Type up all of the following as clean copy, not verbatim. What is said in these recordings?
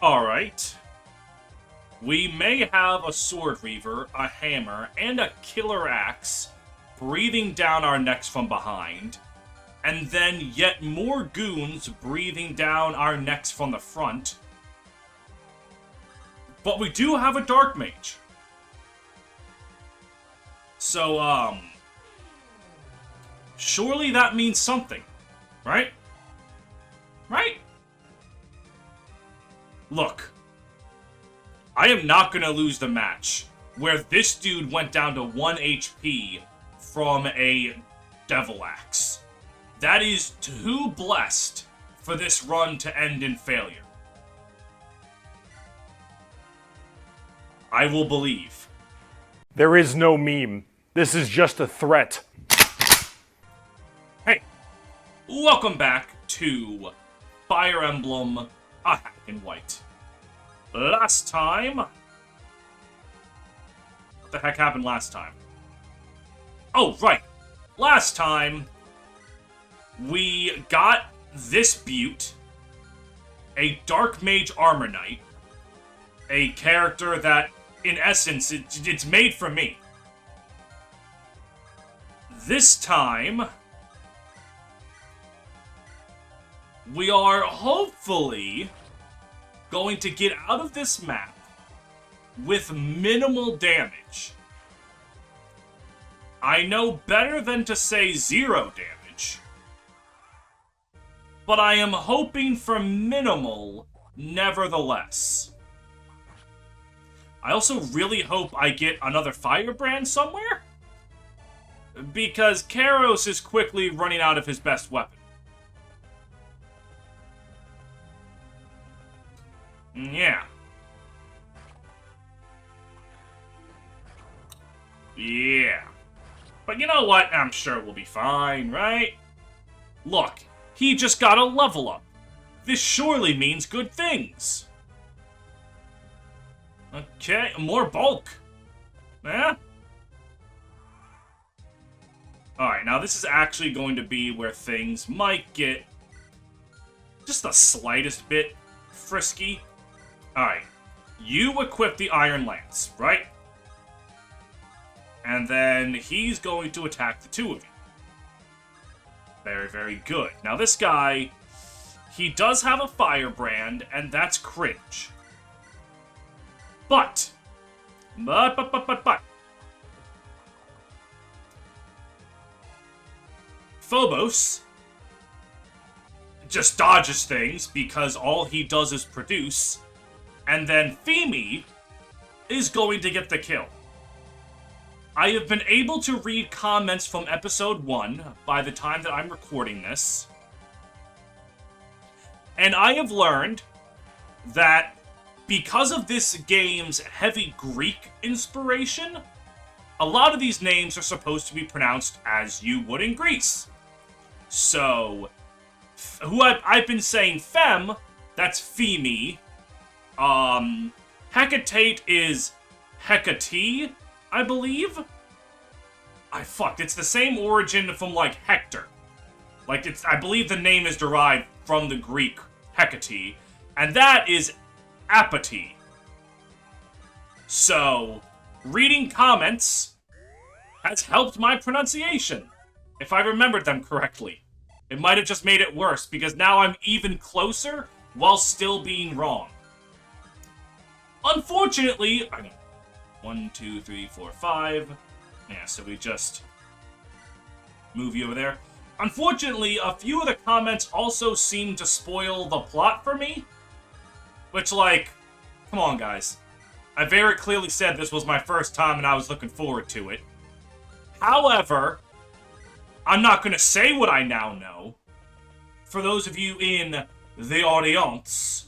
Alright. We may have a sword reaver, a hammer, and a killer axe breathing down our necks from behind, and then yet more goons breathing down our necks from the front. But we do have a dark mage. So, surely that means something, right? Right? Look, I am not gonna lose the match where this dude went down to 1 HP from a devil axe. That is too blessed for this run to end in failure. I will believe. There is no meme. This is just a threat. Hey, welcome back to Fire Emblem: A Hack in White. Last time... What the heck happened last time? Oh, right. Last time, we got this Butte, a Dark Mage Armor Knight, a character that, in essence, it's made for me. This time, we are hopefully going to get out of this map with minimal damage. I know better than to say 0 damage, but I am hoping for minimal nevertheless. I also really hope I get another firebrand somewhere, because Karos is quickly running out of his best weapon. Yeah. Yeah. But you know what? I'm sure we'll be fine, right? Look, he just got a level up. This surely means good things. Okay, more bulk. Yeah? Alright, now this is actually going to be where things might get just the slightest bit frisky. Alright, you equip the Iron Lance, right? And then he's going to attack the two of you. Very, very good. Now this guy, he does have a firebrand, and that's cringe. But. Phobos just dodges things because all he does is produce, and then Femi is going to get the kill. I have been able to read comments from episode 1 by the time that I'm recording this, and I have learned that because of this game's heavy Greek inspiration, a lot of these names are supposed to be pronounced as you would in Greece. So, I've been saying Fem, that's Femi. Hecate is Hecate, I believe? It's the same origin from, like, Hector. Like, I believe the name is derived from the Greek Hecate, and that is Apathy. So, reading comments has helped my pronunciation, if I remembered them correctly. It might have just made it worse, because now I'm even closer while still being wrong. Unfortunately, 1, 2, 3, 4, 5. Yeah, so we just move you over there. Unfortunately, a few of the comments also seem to spoil the plot for me. Which, like, come on, guys. I very clearly said this was my first time and I was looking forward to it. However, I'm not going to say what I now know. For those of you in the audience.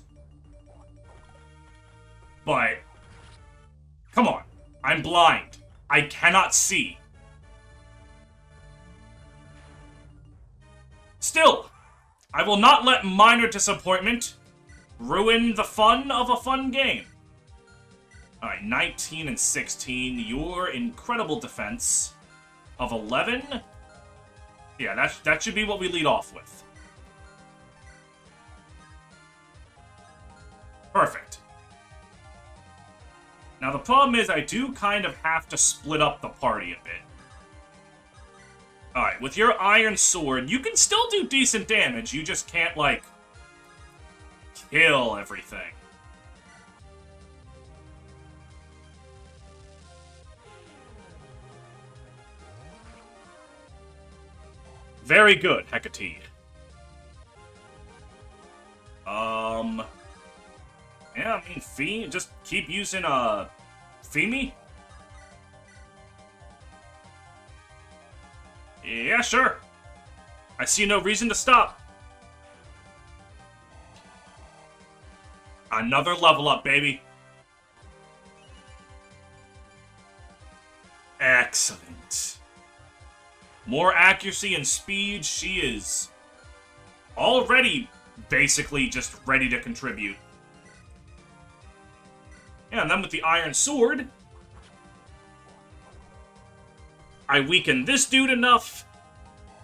But, come on. I'm blind. I cannot see. Still, I will not let minor disappointment ruin the fun of a fun game. Alright, 19 and 16. Your incredible defense of 11. Yeah, that should be what we lead off with. Perfect. Now, the problem is I do kind of have to split up the party a bit. Alright, with your iron sword, you can still do decent damage. You just can't, like, kill everything. Very good, Hecate. Yeah, I mean, just keep using, Femi? Yeah, sure. I see no reason to stop. Another level up, baby. Excellent. More accuracy and speed. She is already basically just ready to contribute. Yeah, and then with the iron sword, I weaken this dude enough,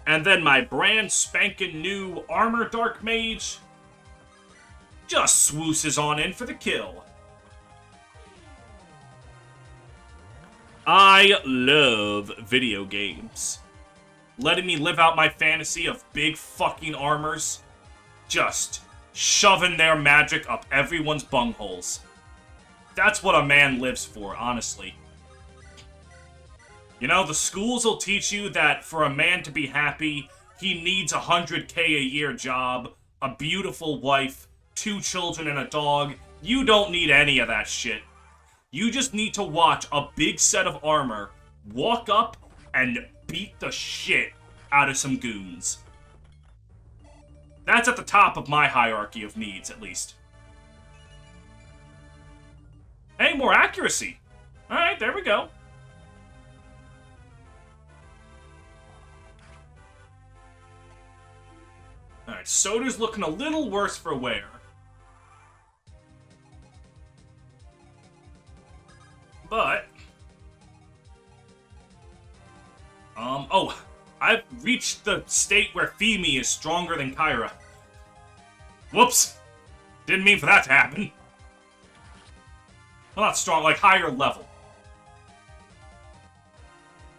and then my brand spanking new armor dark mage just swooses on in for the kill. I love video games. Letting me live out my fantasy of big fucking armors, just shoving their magic up everyone's bungholes. That's what a man lives for, honestly. You know, the schools will teach you that for a man to be happy, he needs a $100K a year job, a beautiful wife, 2 children and a dog. You don't need any of that shit. You just need to watch a big set of armor, walk up, and beat the shit out of some goons. That's at the top of my hierarchy of needs, at least. Hey, more accuracy. Alright, there we go. Alright, Soda's looking a little worse for wear. But... oh, I've reached the state where Femi is stronger than Kyra. Whoops! Didn't mean for that to happen. Well, not strong, like higher level.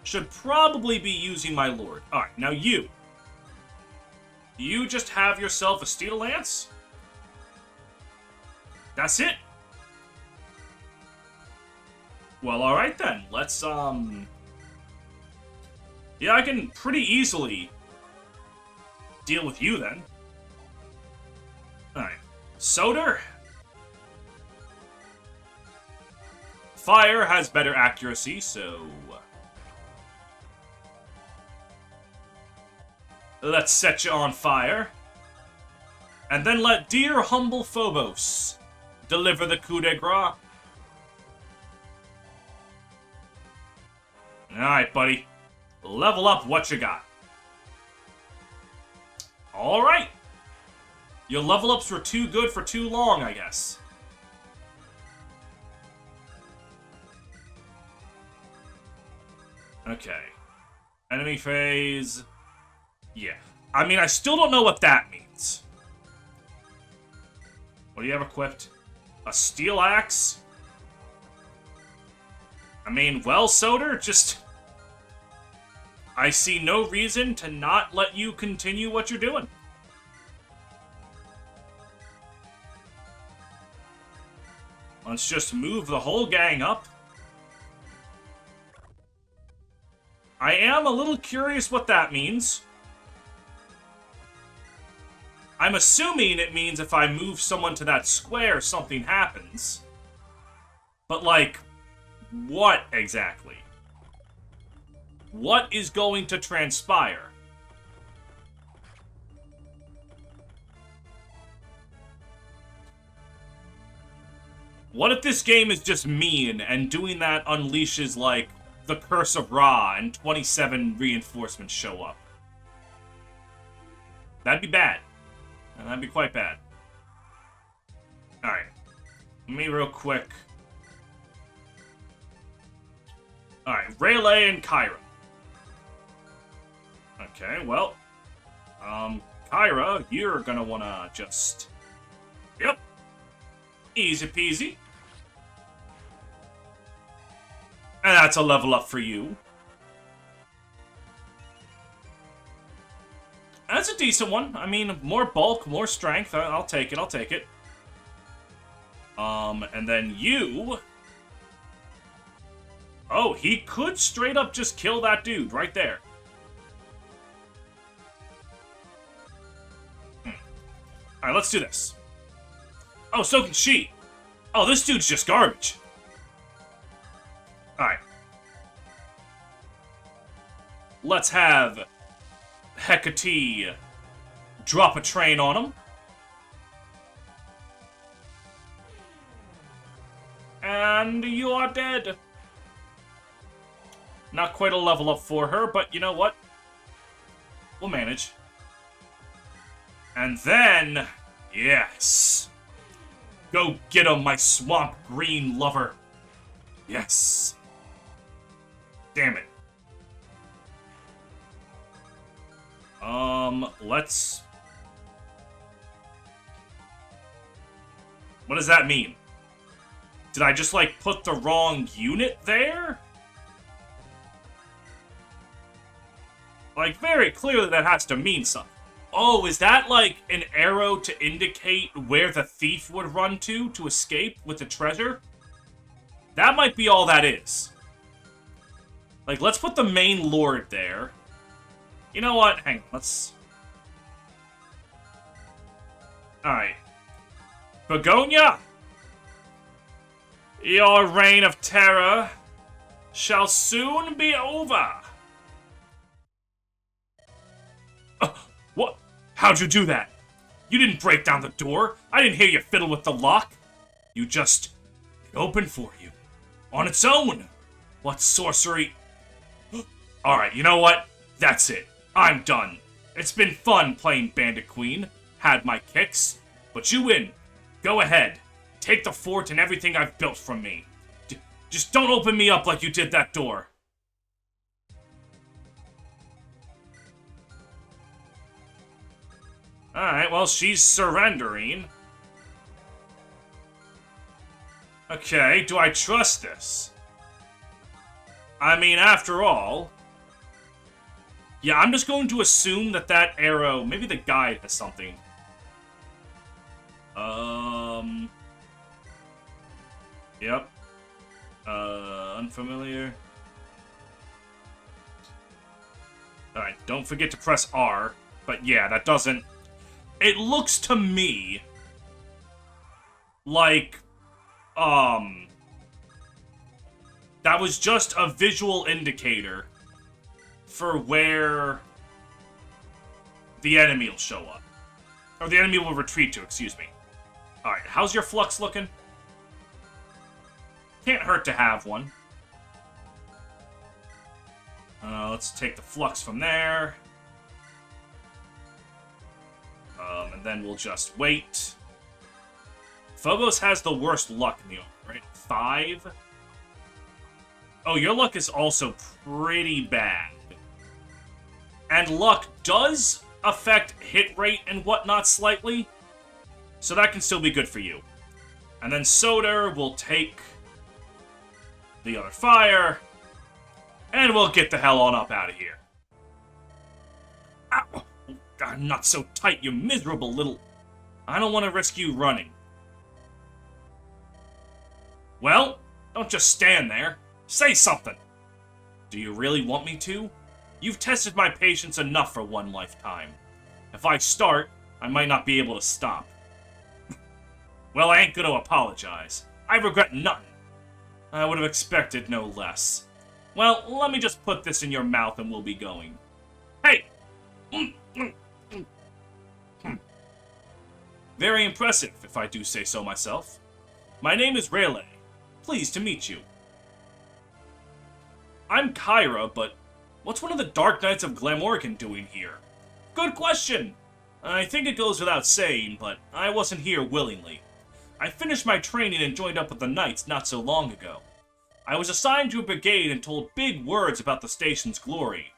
Should probably be using my lord. Alright, now you. You just have yourself a steel lance? That's it? Well, alright then. Let's, yeah, I can pretty easily deal with you then. Alright. Soda? Fire has better accuracy, so... let's set you on fire. And then let dear humble Phobos deliver the coup de grace. Alright, buddy. Level up what you got. Alright. Your level ups were too good for too long, I guess. Okay. Enemy phase... yeah. I mean, I still don't know what that means. What do you have equipped? A steel axe? I mean, well, Soda, just... I see no reason to not let you continue what you're doing. Let's just move the whole gang up. I am a little curious what that means. I'm assuming it means if I move someone to that square, something happens. But, like, what exactly? What is going to transpire? What if this game is just mean, and doing that unleashes, like, the Curse of Ra, and 27 reinforcements show up? That'd be bad. And that'd be quite bad. Alright. Let me real quick. Alright, Rayleigh and Kyra. Okay, well. Kyra, you're gonna wanna just... yep. Easy peasy. And that's a level up for you. That's a decent one. I mean, more bulk, more strength. I'll take it, I'll take it. And then you... Oh, he could straight up just kill that dude right there. Alright, let's do this. Oh, so can she. Oh, this dude's just garbage. Alright. Let's have Hecate drop a train on him. And you are dead. Not quite a level up for her, but you know what? We'll manage. And then... Yes. Go get him, my swamp green lover. Yes. Damn it. Let's... What does that mean? Did I just, like, put the wrong unit there? Like, very clearly that has to mean something. Oh, is that, like, an arrow to indicate where the thief would run to escape with the treasure? That might be all that is. Like, let's put the main lord there. You know what? Hang on, let's... Alright. Begonia! Your reign of terror shall soon be over. What? How'd you do that? You didn't break down the door. I didn't hear you fiddle with the lock. You just... It opened for you. On its own. What sorcery... Alright, you know what? That's it. I'm done. It's been fun playing Bandit Queen. Had my kicks. But you win. Go ahead. Take the fort and everything I've built from me. Just don't open me up like you did that door. Alright, well, she's surrendering. Okay, do I trust this? I mean, after all... Yeah, I'm just going to assume that that arrow... Maybe the guide has something. Yep. Unfamiliar. Alright, don't forget to press R. But yeah, that doesn't... It looks to me... like... That was just a visual indicator for where the enemy will show up. Or the enemy will retreat to, excuse me. Alright, how's your flux looking? Can't hurt to have one. Let's take the flux from there. And then we'll just wait. Phobos has the worst luck in the order, right? 5? Oh, your luck is also pretty bad. And luck does affect hit rate and whatnot slightly, so that can still be good for you. And then Soder will take the other fire, and we'll get the hell on up out of here. Ow! God, not so tight, you miserable little... I don't want to risk you running. Well, don't just stand there. Say something. Do you really want me to? You've tested my patience enough for one lifetime. If I start, I might not be able to stop. Well, I ain't gonna apologize. I regret nothing. I would have expected no less. Well, let me just put this in your mouth and we'll be going. Hey! Very impressive, if I do say so myself. My name is Rayleigh. Pleased to meet you. I'm Kyra, but what's one of the Dark Knights of Glamorgan doing here? Good question! I think it goes without saying, but I wasn't here willingly. I finished my training and joined up with the Knights not so long ago. I was assigned to a brigade and told big words about the station's glory.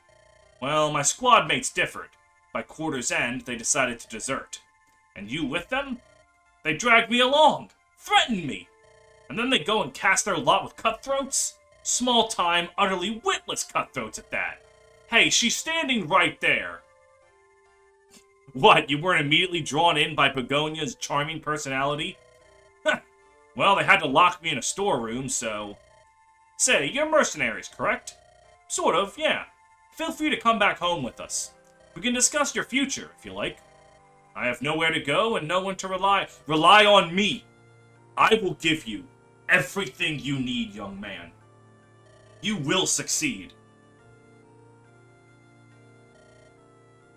Well, my squad mates differed. By quarter's end, they decided to desert. And you with them? They dragged me along. threaten me. And then they go and cast their lot with cutthroats? Small-time, utterly witless cutthroats at that. Hey, she's standing right there. What, you weren't immediately drawn in by Begonia's charming personality? Well, they had to lock me in a storeroom, so... Say, you're mercenaries, correct? Sort of, yeah. Feel free to come back home with us. We can discuss your future, if you like. I have nowhere to go and no one to rely. Rely on me. I will give you everything you need, young man. You will succeed.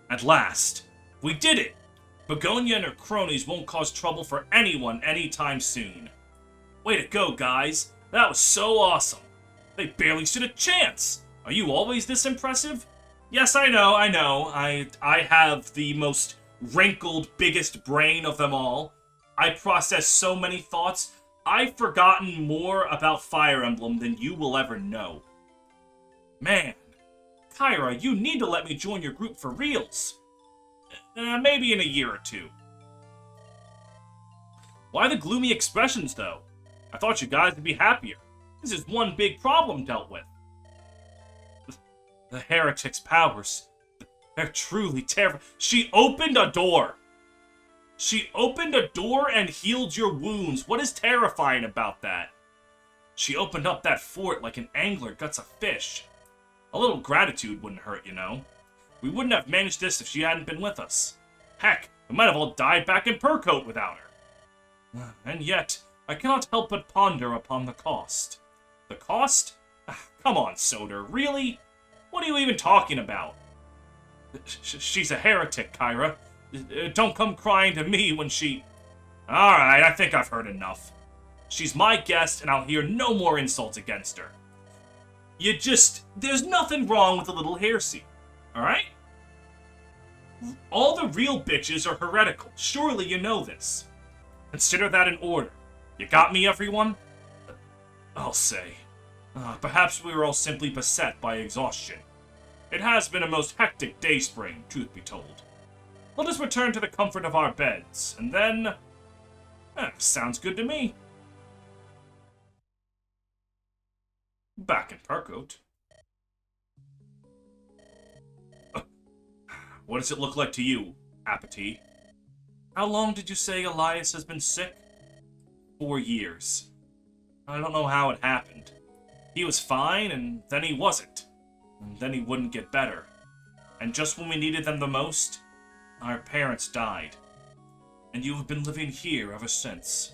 At last, we did it! Begonia and her cronies won't cause trouble for anyone anytime soon. Way to go, guys. That was so awesome. They barely stood a chance. Are you always this impressive? Yes, I know. I have the most wrinkled, biggest brain of them all. I process so many thoughts. I've forgotten more about Fire Emblem than you will ever know. Man, Kyra, you need to let me join your group for reals. Maybe in a year or two. Why the gloomy expressions, though? I thought you guys would be happier. This is one big problem dealt with. The heretic's powers. They're truly terrible. She opened a door. She opened a door and healed your wounds. What is terrifying about that? She opened up that fort like an angler guts a fish. A little gratitude wouldn't hurt, you know. We wouldn't have managed this if she hadn't been with us. Heck, we might have all died back in Percote without her. And yet, I cannot help but ponder upon the cost. The cost? Come on, Soder, really? What are you even talking about? She's a heretic, Kyra. Don't come crying to me when she... Alright, I think I've heard enough. She's my guest, and I'll hear no more insults against her. There's nothing wrong with a little heresy. Alright? All the real bitches are heretical. Surely you know this. Consider that in order. You got me, everyone? I'll say. Perhaps we were all simply beset by exhaustion. It has been a most hectic day spring, truth be told. Let us return to the comfort of our beds, and then... sounds good to me. Back in Percote. What does it look like to you, Apathy? How long did you say Elias has been sick? 4 years. I don't know how it happened. He was fine, and then he wasn't. And then he wouldn't get better. And just when we needed them the most, our parents died. And you have been living here ever since.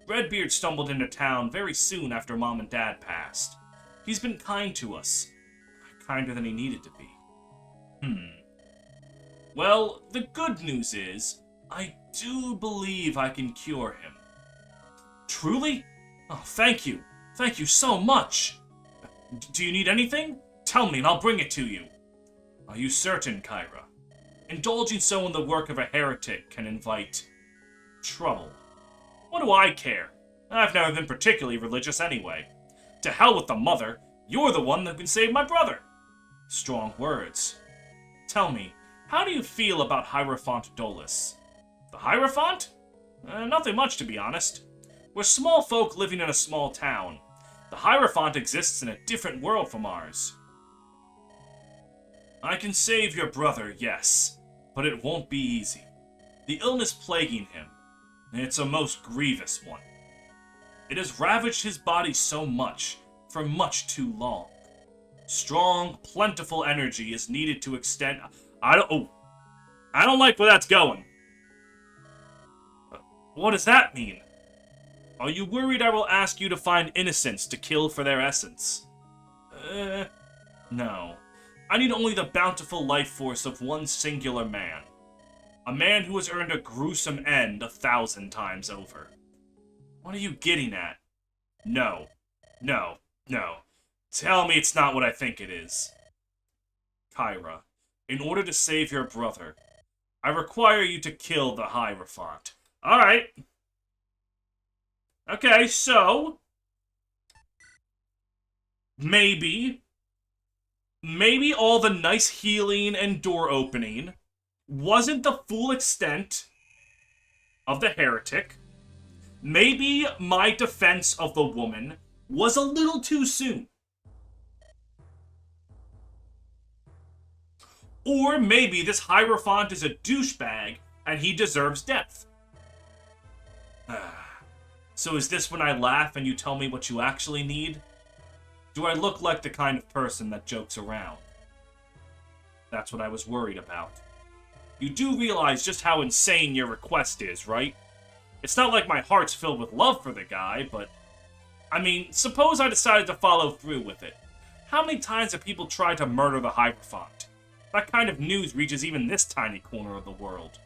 Redbeard stumbled into town very soon after Mom and Dad passed. He's been kind to us. Kinder than he needed to be. Well, the good news is, I do believe I can cure him. Truly? Oh, thank you. Thank you so much. Do you need anything? Tell me and I'll bring it to you. Are you certain, Kyra? Indulging so in the work of a heretic can invite... trouble. What do I care? I've never been particularly religious anyway. To hell with the mother. You're the one that can save my brother. Strong words. Tell me, how do you feel about Hierophant Dolus? The Hierophant? Nothing much, to be honest. We're small folk living in a small town. The Hierophant exists in a different world from ours. I can save your brother, yes, but it won't be easy. The illness plaguing him, it's a most grievous one. It has ravaged his body so much, for much too long. Strong, plentiful energy is needed to extend... I don't like where that's going. What does that mean? Are you worried I will ask you to find innocents to kill for their essence? No. I need only the bountiful life force of one singular man. A man who has earned a gruesome end 1,000 times over. What are you getting at? No. No. No. Tell me it's not what I think it is. Kyra, in order to save your brother, I require you to kill the Hierophant. Alright. Okay, so... Maybe all the nice healing and door opening wasn't the full extent of the heretic. Maybe my defense of the woman was a little too soon. Or maybe this Hierophant is a douchebag and he deserves death. So is this when I laugh and you tell me what you actually need? Do I look like the kind of person that jokes around? That's what I was worried about. You do realize just how insane your request is, right? It's not like my heart's filled with love for the guy, but... I mean, suppose I decided to follow through with it. How many times have people tried to murder the Hierophant? That kind of news reaches even this tiny corner of the world.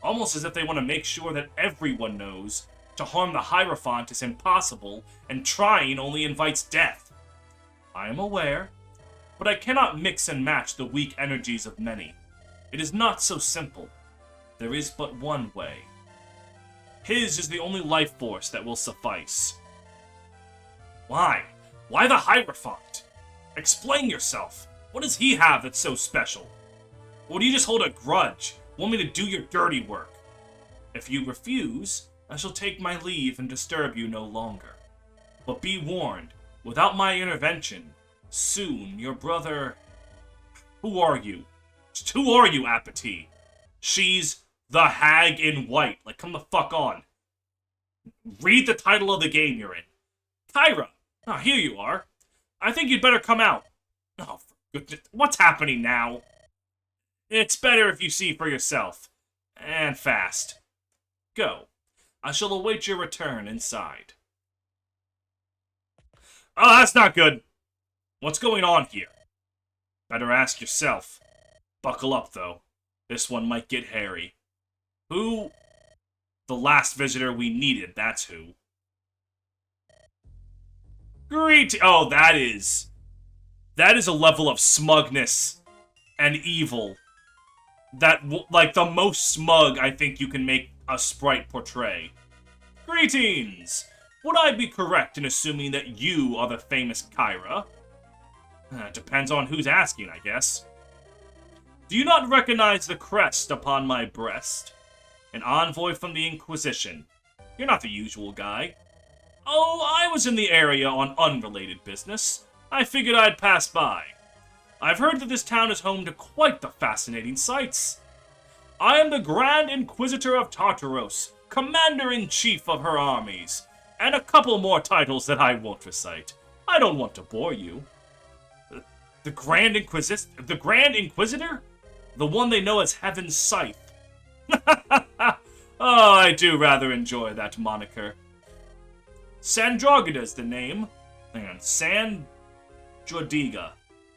Almost as if they want to make sure that everyone knows to harm the Hierophant is impossible, and trying only invites death. I am aware, but I cannot mix and match the weak energies of many. It is not so simple. There is but one way. His is the only life force that will suffice. Why? Why the Hierophant? Explain yourself. What does he have that's so special? Or do you just hold a grudge? Want me to do your dirty work? If you refuse, I shall take my leave and disturb you no longer. But be warned, without my intervention, soon your brother... Who are you? Who are you, Apathy? She's the Hag in White. Like, come the fuck on. Read the title of the game you're in. Kyra! Ah, here you are. I think you'd better come out. Oh, for goodness. What's happening now? It's better if you see for yourself. And fast. Go. I shall await your return inside. Oh, that's not good. What's going on here? Better ask yourself. Buckle up, though. This one might get hairy. Who? The last visitor we needed, that's who. Oh, that is a level of smugness and evil. That, like, the most smug I think you can make a sprite portray. Greetings! Would I be correct in assuming that you are the famous Kyra? Depends on who's asking, I guess. Do you not recognize the crest upon my breast? An envoy from the Inquisition. You're not the usual guy. Oh, I was in the area on unrelated business. I figured I'd pass by. I've heard that this town is home to quite the fascinating sights. I am the Grand Inquisitor of Tartaros, Commander-in-Chief of her armies, and a couple more titles that I won't recite. I don't want to bore you. The Grand Inquisitor? The one they know as Heaven's Scythe. Oh, I do rather enjoy that moniker. Sandragoda's the name. Hang on. Sandrodiga.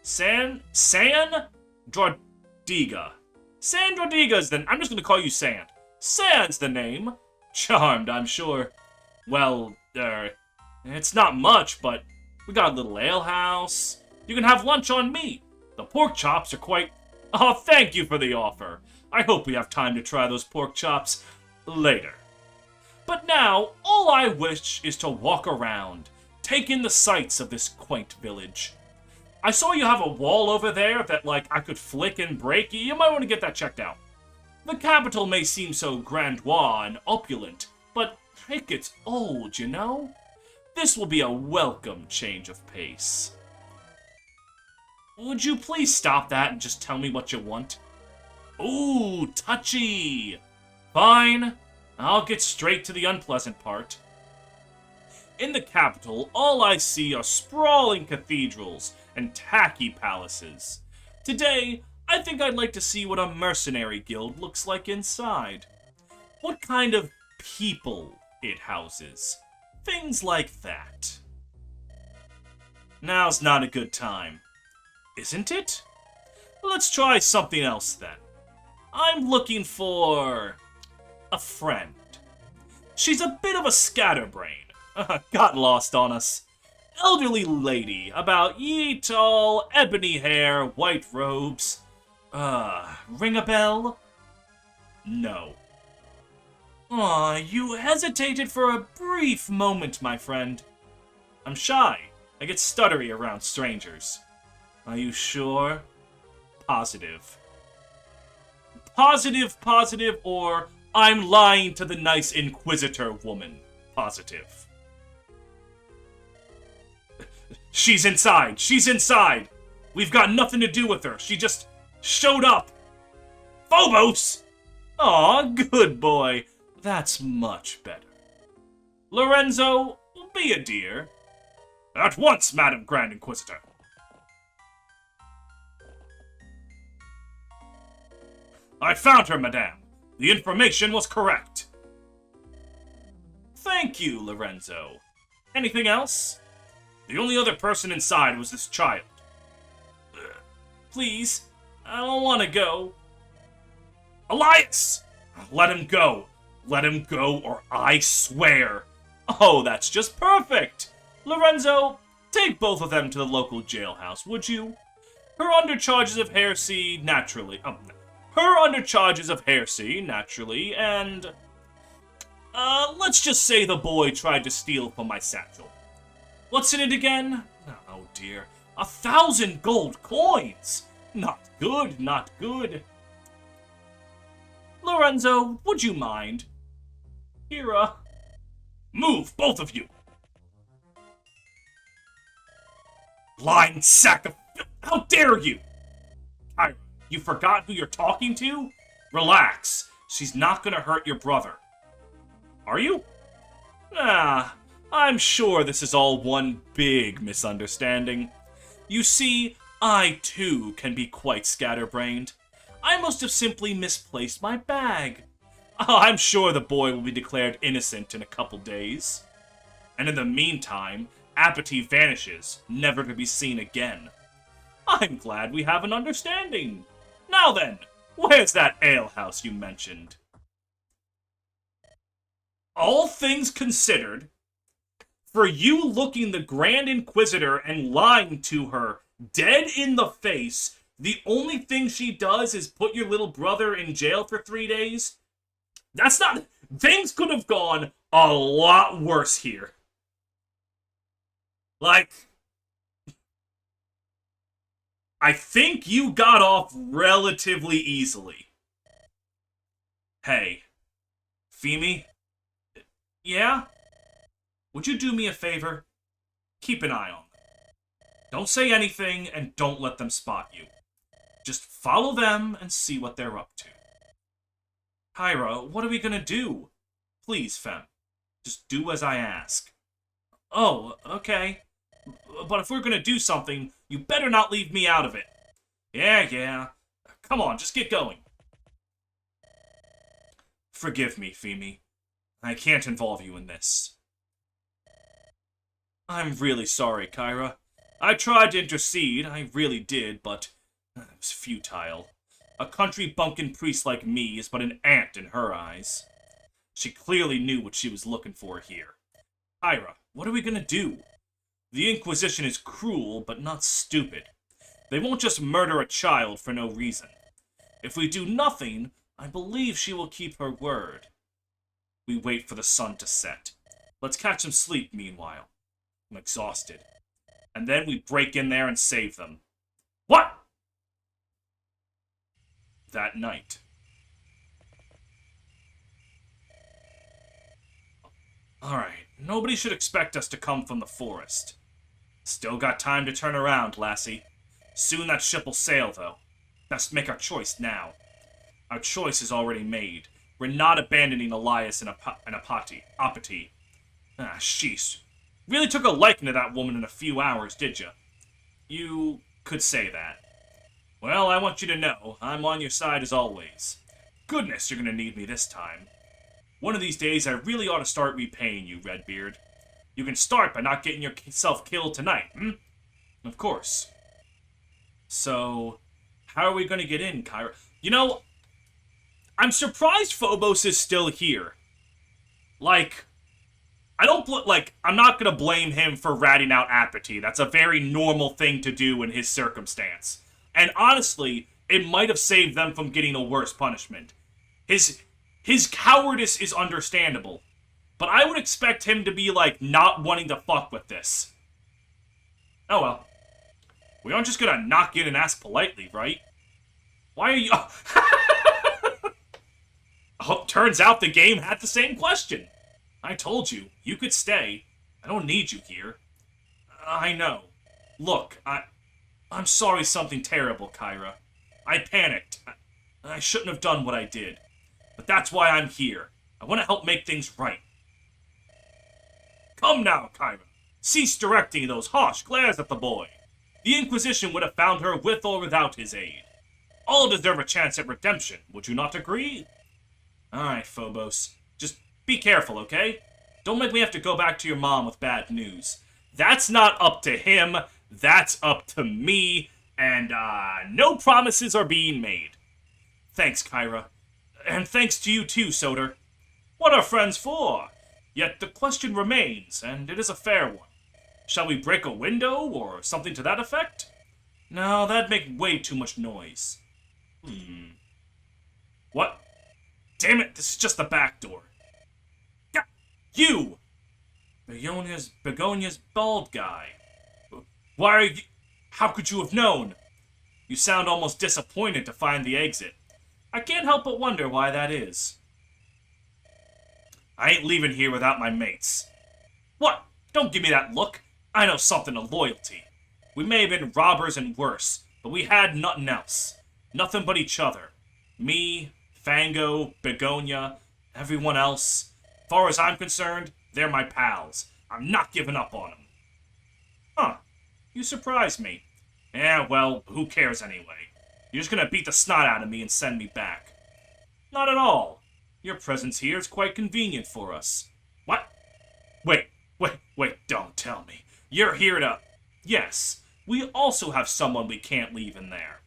Sandrodiga. Sandrodiga's the... I'm just gonna call you Sand. Sand's the name. Charmed, I'm sure. Well, it's not much, but we got a little alehouse. You can have lunch on me. The pork chops are quite... Oh, thank you for the offer. I hope we have time to try those pork chops later. But now, all I wish is to walk around, take in the sights of this quaint village. I saw you have a wall over there that, like, I could flick and break. You might want to get that checked out. The capital may seem so grandiose and opulent, but it gets old, you know? This will be a welcome change of pace. Would you please stop that and just tell me what you want? Ooh, touchy! Fine, I'll get straight to the unpleasant part. In the capital, all I see are sprawling cathedrals and tacky palaces. Today, I think I'd like to see what a mercenary guild looks like inside. What kind of people it houses. Things like that. Now's not a good time. Isn't it? Let's try something else then. I'm looking for... a friend. She's a bit of a scatterbrain. Got lost on us. Elderly lady, about ye tall, ebony hair, white robes. Ring a bell? No. Aw, you hesitated for a brief moment, my friend. I'm shy. I get stuttery around strangers. Are you sure? Positive. Positive, or I'm lying to the nice Inquisitor woman. positive. She's inside! She's inside! We've got nothing to do with her. She just showed up. Phobos! Aw, good boy. That's much better. Lorenzo, be a dear. At once, Madam Grand Inquisitor. I found her, madame. The information was correct. Thank you, Lorenzo. Anything else? The only other person inside was this child. Please, I don't want to go. Elias! Let him go. Let him go, or I swear. Oh, that's just perfect. Lorenzo, take both of them to the local jailhouse, would you? Her under charges of heresy, naturally. Her under charges of heresy, naturally, and... let's just say the boy tried to steal from my satchel. What's in it again? Oh, dear. 1,000 gold coins! Not good, not good. Lorenzo, would you mind? Hira. Move, both of you! Blind sack of... How dare you! Kyra, you forgot who you're talking to? Relax. She's not gonna hurt your brother. Are you? I'm sure this is all one big misunderstanding. You see, I too can be quite scatterbrained. I must have simply misplaced my bag. Oh, I'm sure the boy will be declared innocent in a couple days. And in the meantime, Apathy vanishes, never to be seen again. I'm glad we have an understanding. Now then, where's that alehouse you mentioned? All things considered, for you looking the Grand Inquisitor and lying to her dead in the face, the only thing she does is put your little brother in jail for 3 days? That's not... Things could have gone a lot worse here. Like... I think you got off relatively easily. Hey. Femi? Yeah? Would you do me a favor? Keep an eye on them. Don't say anything, and don't let them spot you. Just follow them and see what they're up to. Kyra, what are we gonna do? Please, Fem. Just do as I ask. Oh, okay. But if we're gonna do something, you better not leave me out of it. Yeah. Come on, just get going. Forgive me, Femi. I can't involve you in this. I'm really sorry, Kyra. I tried to intercede, I really did, but it was futile. A country bumpkin priest like me is but an ant in her eyes. She clearly knew what she was looking for here. Kyra, what are we gonna do? The Inquisition is cruel, but not stupid. They won't just murder a child for no reason. If we do nothing, I believe she will keep her word. We wait for the sun to set. Let's catch some sleep meanwhile. I'm exhausted. And then we break in there and save them. What? That night. Alright, nobody should expect us to come from the forest. Still got time to turn around, lassie. Soon that ship will sail, though. Best make our choice now. Our choice is already made. We're not abandoning Elias and Apathy. Sheesh. Really took a liking to that woman in a few hours, did ya? You could say that. Well, I want you to know, I'm on your side as always. Goodness, you're gonna need me this time. One of these days, I really ought to start repaying you, Redbeard. You can start by not getting yourself killed tonight, Of course. So, how are we gonna get in, Kyra? You know, I'm surprised Phobos is still here. Like, I'm not gonna blame him for ratting out Apathy. That's a very normal thing to do in his circumstance. And honestly, it might have saved them from getting a worse punishment. His cowardice is understandable. But I would expect him to be, like, not wanting to fuck with this. Oh well. We aren't just gonna knock in and ask politely, right? Why are you... Oh, turns out the game had the same question. I told you, you could stay. I don't need you here. I know. Look, I'm sorry something terrible, Kyra. I panicked. I shouldn't have done what I did. But that's why I'm here. I want to help make things right. Come now, Kyra. Cease directing those harsh glares at the boy. The Inquisition would have found her with or without his aid. All deserve a chance at redemption, would you not agree? Alright, Phobos. Just be careful, okay? Don't make me have to go back to your mom with bad news. That's not up to him, that's up to me, and, no promises are being made. Thanks, Kyra. And thanks to you too, Soder. What are friends for? Yet the question remains, and it is a fair one. Shall we break a window, or something to that effect? No, that'd make way too much noise. What? Damn it, this is just the back door. Yeah, you! Begonia's bald guy. Why are you... How could you have known? You sound almost disappointed to find the exit. I can't help but wonder why that is. I ain't leaving here without my mates. What? Don't give me that look. I know something of loyalty. We may have been robbers and worse, but we had nothing else. Nothing but each other. Me, Fango, Begonia, everyone else. As far as I'm concerned, they're my pals. I'm not giving up on them. Huh. You surprised me. Yeah, well, who cares anyway? You're just gonna beat the snot out of me and send me back. Not at all. Your presence here is quite convenient for us. What? Wait, don't tell me. You're here to... Yes, we also have someone we can't leave in there.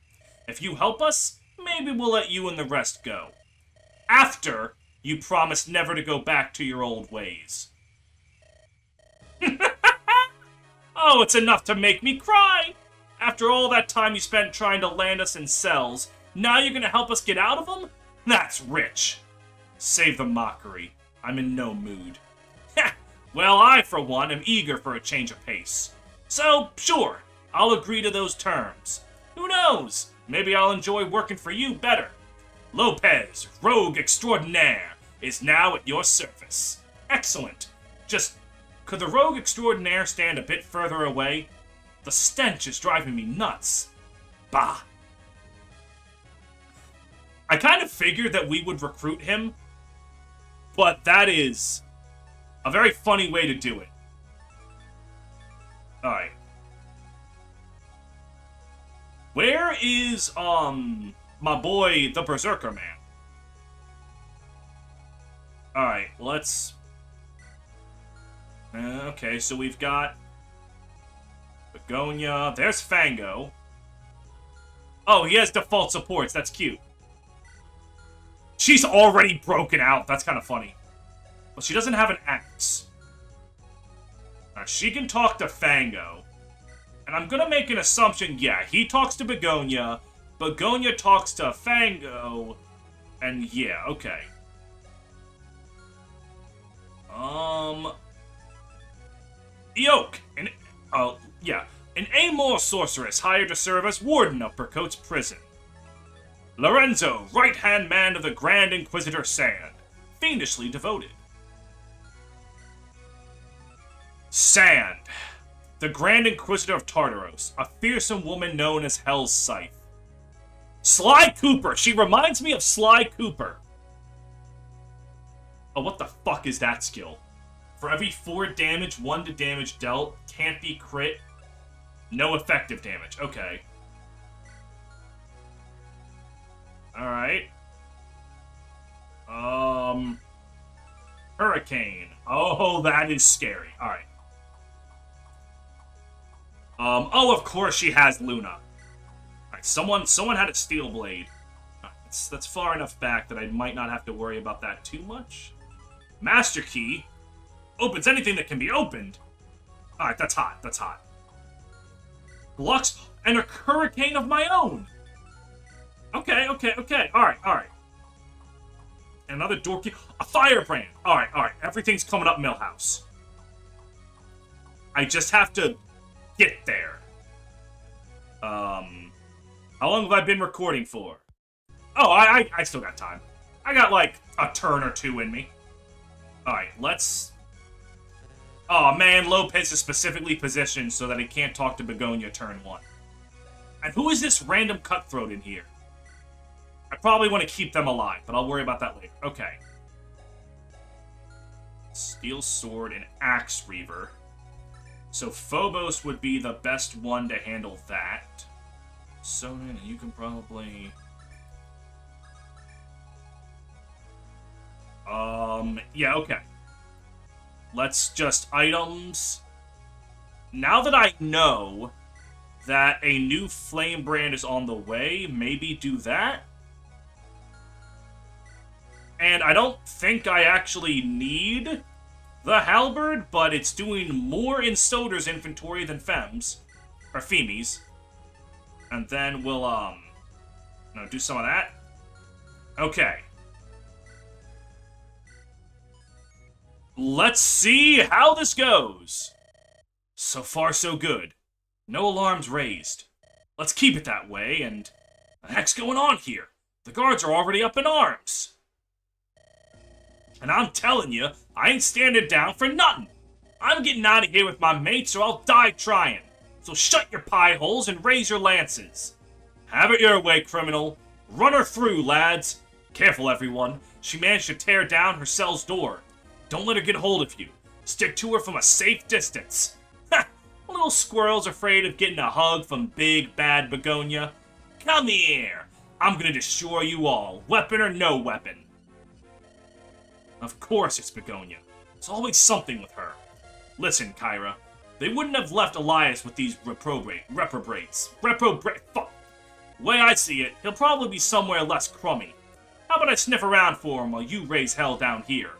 If you help us, maybe we'll let you and the rest go. After you promise never to go back to your old ways. Oh, it's enough to make me cry! After all that time you spent trying to land us in cells, now you're gonna help us get out of them? That's rich. Save the mockery. I'm in no mood. Well, I, for one, am eager for a change of pace. So, sure, I'll agree to those terms. Who knows? Maybe I'll enjoy working for you better. Lopez, rogue extraordinaire, is now at your service. Excellent. Just, could the rogue extraordinaire stand a bit further away? The stench is driving me nuts. Bah. I kind of figured that we would recruit him, but that is a very funny way to do it. Alright. Where is, my boy, the Berserker Man? Alright, let's... okay, so we've got Begonia. There's Fango. Oh, he has default supports. That's cute. She's already broken out. That's kind of funny. Well, she doesn't have an axe. She can talk to Fango. And I'm gonna make an assumption, yeah, he talks to Begonia, Begonia talks to Fango, and yeah, okay. Yoke, an amoral sorceress hired to serve as warden of Burcote's prison. Lorenzo, right-hand man of the Grand Inquisitor Sand, fiendishly devoted. Sand, the Grand Inquisitor of Tartaros, a fearsome woman known as Hell's Scythe. Sly Cooper! She reminds me of Sly Cooper. Oh, what the fuck is that skill? For every 4 damage, 1 to damage dealt, can't be crit, no effective damage. Okay. Alright. Hurricane. Oh, that is scary. Alright. Oh, of course she has Luna. Alright, someone had a steel blade. That's far enough back that I might not have to worry about that too much. Master Key opens anything that can be opened. Alright, that's hot. That's hot. Blocks and a hurricane of my own. Okay. Alright. Another door key. A firebrand. Alright. Everything's coming up Millhouse. I just have to get there. How long have I been recording for? Oh, I still got time. I got like a turn or two in me. Alright, let's... Oh man, Lopez is specifically positioned so that he can't talk to Begonia turn 1. And who is this random cutthroat in here? I probably want to keep them alive, but I'll worry about that later. Okay. Steel Sword and Axe Reaver. So Phobos would be the best one to handle that. So you can probably... yeah, okay. Let's just items. Now that I know that a new flame brand is on the way, maybe do that. And I don't think I actually need the halberd, but it's doing more in Soder's inventory than Fem's. Or Femi's. And then we'll, do some of that. Okay. Let's see how this goes. So far, so good. No alarms raised. Let's keep it that way, and... What the heck's going on here? The guards are already up in arms. And I'm telling you, I ain't standing down for nothing. I'm getting out of here with my mates or I'll die trying. So shut your pie holes and raise your lances. Have it your way, criminal. Run her through, lads. Careful, everyone. She managed to tear down her cell's door. Don't let her get hold of you. Stick to her from a safe distance. Ha! Little squirrel's afraid of getting a hug from big, bad Begonia. Come here. I'm gonna destroy you all, weapon or no weapon. Of course it's Begonia. There's always something with her. Listen, Kyra. They wouldn't have left Elias with these reprobates. Fuck. Way I see it, he'll probably be somewhere less crummy. How about I sniff around for him while you raise hell down here?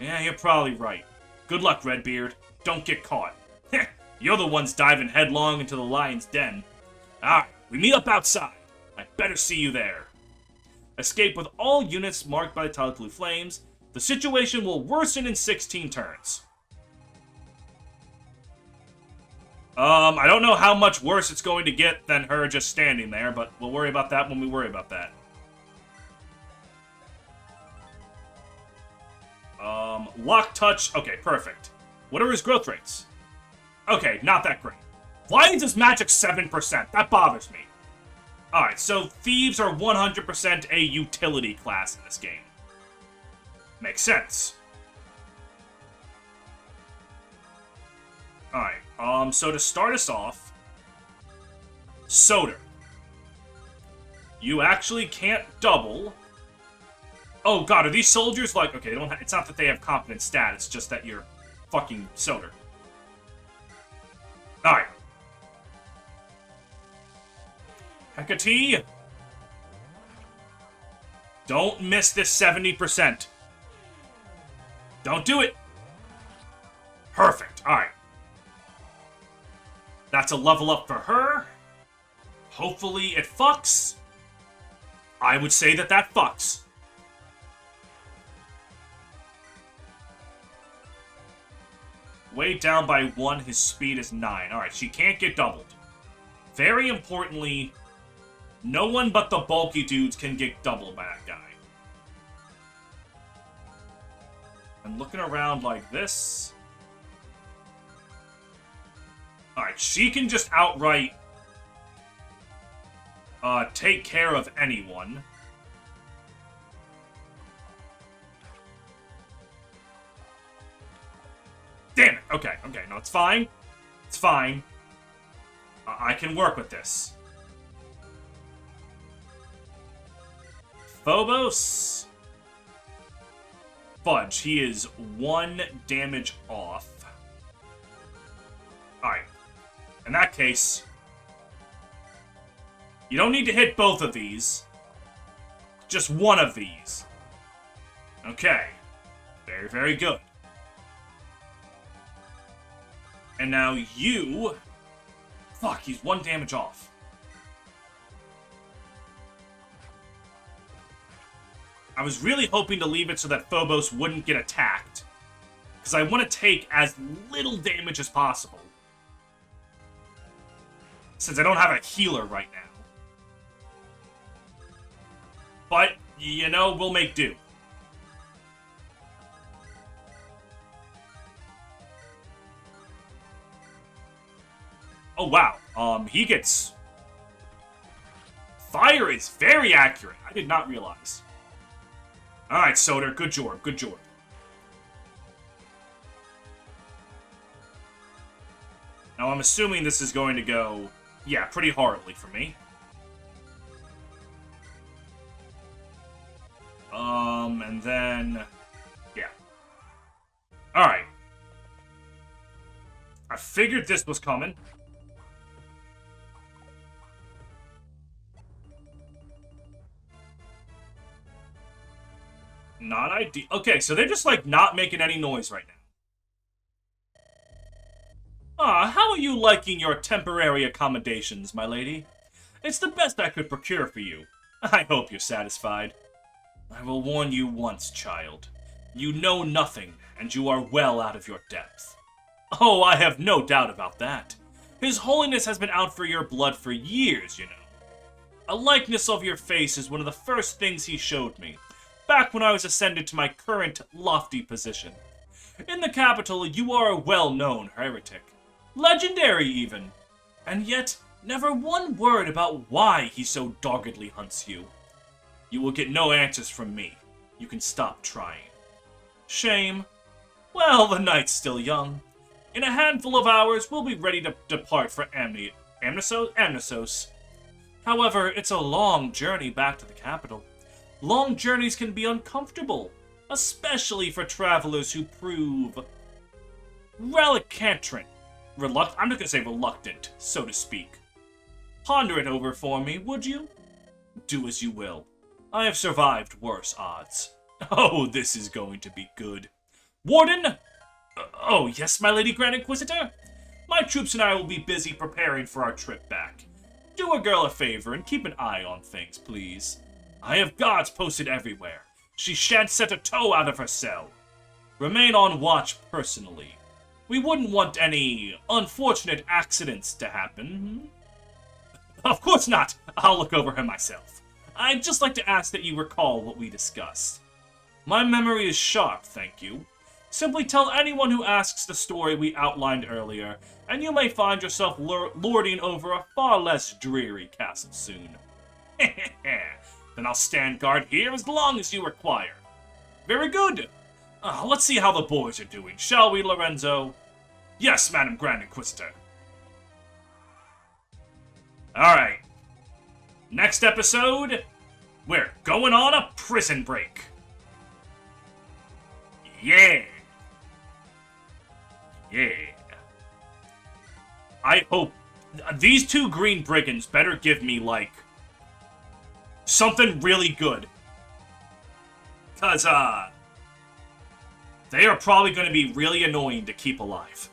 Yeah, you're probably right. Good luck, Redbeard. Don't get caught. Heh, you're the ones diving headlong into the lion's den. Alright, we meet up outside. I better see you there. Escape with all units marked by the tile blue flames. The situation will worsen in 16 turns. I don't know how much worse it's going to get than her just standing there, but we'll worry about that when we worry about that. Lock touch. Okay, perfect. What are his growth rates? Okay, not that great. Why is his magic 7%? That bothers me. Alright, so thieves are 100% a utility class in this game. Makes sense. Alright, so to start us off, Soder. You actually can't double. Oh god, are these soldiers like... Okay, it's not that they have competent stat, it's just that you're fucking Soder. Alright. Hecate. Don't miss this 70%. Don't do it. Perfect. Alright. That's a level up for her. Hopefully it fucks. I would say that fucks. Way down by 1, his speed is 9. Alright, she can't get doubled. Very importantly, no one but the bulky dudes can get doubled by that guy. I'm looking around like this. Alright, she can just outright take care of anyone. Damn it! Okay, no, it's fine. It's fine. I can work with this. Phobos. Fudge, he is 1 damage off. Alright. In that case, you don't need to hit both of these. Just one of these. Okay. Very, very good. And now you... Fuck, he's 1 damage off. I was really hoping to leave it so that Phobos wouldn't get attacked. Because I want to take as little damage as possible. Since I don't have a healer right now. But, you know, we'll make do. Oh, wow. He gets... Fire is very accurate. I did not realize. Alright, Soder. Good job. Good job. Now, I'm assuming this is going to go, yeah, pretty horribly for me. And then... Yeah. Alright. I figured this was coming. Not ideal. Okay, so they're just, like, not making any noise right now. How are you liking your temporary accommodations, my lady? It's the best I could procure for you. I hope you're satisfied. I will warn you once, child. You know nothing, and you are well out of your depth. Oh, I have no doubt about that. His Holiness has been out for your blood for years, you know. A likeness of your face is one of the first things he showed me, back when I was ascended to my current lofty position. In the capital, you are a well-known heretic. Legendary, even. And yet, never one word about why he so doggedly hunts you. You will get no answers from me. You can stop trying. Shame. Well, the night's still young. In a handful of hours, we'll be ready to depart for Amnisos. However, it's a long journey back to the capital. Long journeys can be uncomfortable, especially for travelers who prove reluctant. I'm just gonna say reluctant, so to speak. Ponder it over for me, would you? Do as you will. I have survived worse odds. Oh, this is going to be good. Warden! Oh, yes, my Lady Grand Inquisitor? My troops and I will be busy preparing for our trip back. Do a girl a favor and keep an eye on things, please. I have guards posted everywhere. She shan't set a toe out of her cell. Remain on watch personally. We wouldn't want any unfortunate accidents to happen. Of course not. I'll look over her myself. I'd just like to ask that you recall what we discussed. My memory is sharp, thank you. Simply tell anyone who asks the story we outlined earlier, and you may find yourself lording over a far less dreary castle soon. Then I'll stand guard here as long as you require. Very good. Let's see how the boys are doing, shall we, Lorenzo? Yes, Madam Grand Inquisitor. Alright. Next episode, we're going on a prison break. Yeah. Yeah. I hope... These two green brigands better give me, like, something really good. Because, they are probably going to be really annoying to keep alive.